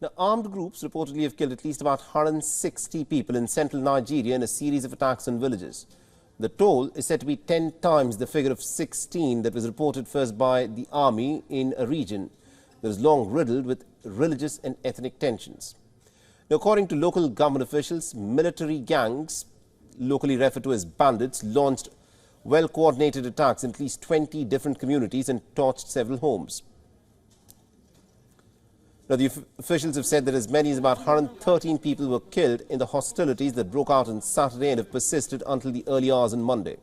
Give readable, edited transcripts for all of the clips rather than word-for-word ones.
Now, armed groups reportedly have killed at least about 160 people in central Nigeria in a series of attacks on villages. The toll is said to be 10 times the figure of 16 that was reported first by the army in a region that was long riddled with religious and ethnic tensions. Now, according to local government officials, military gangs, locally referred to as bandits, launched well-coordinated attacks in at least 20 different communities and torched several homes. Now, the officials have said that as many as about 113 people were killed in the hostilities that broke out on Saturday and have persisted until the early hours on Monday.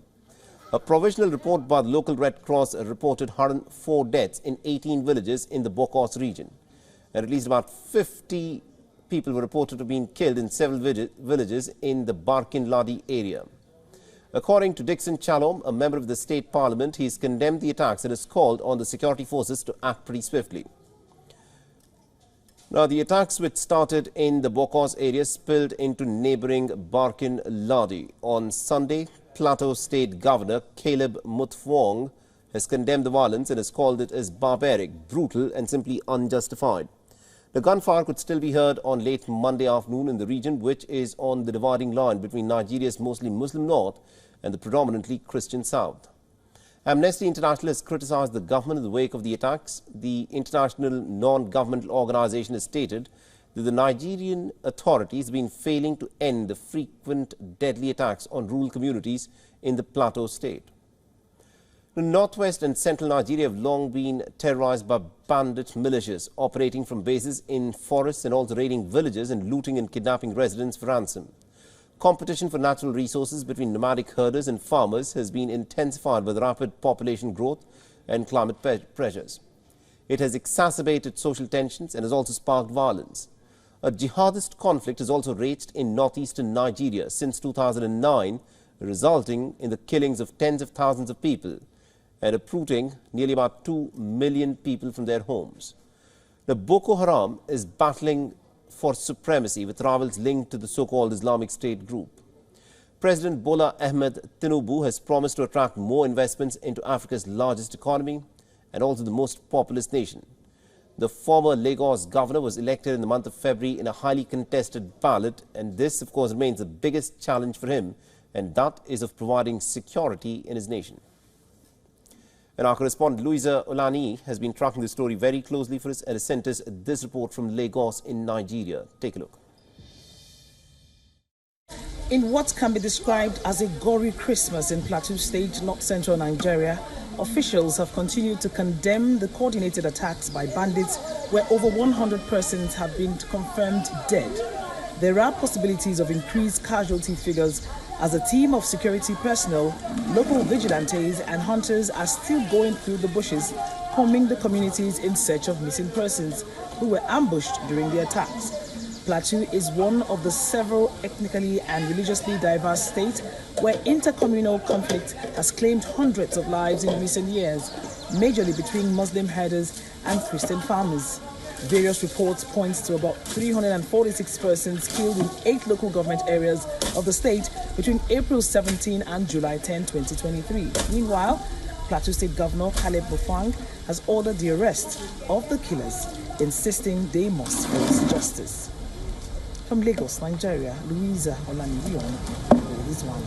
A provisional report by the local Red Cross reported 104 deaths in 18 villages in the Bokos region. And at least about 50 people were reported to have been killed in several villages in the Barkin Ladi area. According to Dixon Chalom, a member of the state parliament, he has condemned the attacks and has called on the security forces to act pretty swiftly. Now, the attacks which started in the Bokos area spilled into neighboring Barkin Ladi. On Sunday, Plateau State Governor Caleb Mutfwang has condemned the violence and has called it as barbaric, brutal and simply unjustified. The gunfire could still be heard on late Monday afternoon in the region, which is on the dividing line between Nigeria's mostly Muslim north and the predominantly Christian south. Amnesty International has criticized the government in the wake of the attacks. The international non-governmental organization has stated that the Nigerian authorities have been failing to end the frequent deadly attacks on rural communities in the Plateau state. The northwest and central Nigeria have long been terrorized by bandit militias operating from bases in forests and also raiding villages and looting and kidnapping residents for ransom. Competition for natural resources between nomadic herders and farmers has been intensified by the rapid population growth and climate pressures. It has exacerbated social tensions and has also sparked violence. A jihadist conflict has also raged in northeastern Nigeria since 2009, resulting in the killings of tens of thousands of people and uprooting nearly about 2 million people from their homes. The Boko Haram is battling for supremacy with rivals linked to the so-called Islamic State group. President Bola Ahmed Tinubu has promised to attract more investments into Africa's largest economy and also the most populous nation. The former Lagos governor was elected in the month of February in a highly contested ballot, and this, of course, remains the biggest challenge for him, and that is of providing security in his nation. And our correspondent Louisa Olani has been tracking the story very closely for us and has sent us this report from Lagos in Nigeria. Take a look. In what can be described as a gory Christmas in Plateau State, north central Nigeria, officials have continued to condemn the coordinated attacks by bandits where over 100 persons have been confirmed dead. There are possibilities of increased casualty figures as a team of security personnel, local vigilantes and hunters are still going through the bushes, combing the communities in search of missing persons who were ambushed during the attacks. Plateau is one of the several ethnically and religiously diverse states where intercommunal conflict has claimed hundreds of lives in recent years, majorly between Muslim herders and Christian farmers. Various reports point to about 346 persons killed in 8 local government areas of the state between April 17 and July 10, 2023. Meanwhile, Plateau State Governor Caleb Mutfwang has ordered the arrest of the killers, insisting they must face justice. From Lagos, Nigeria, Louisa Olani, WION, this one.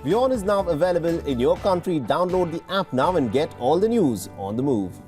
WION is now available in your country. Download the app now and get all the news on the move.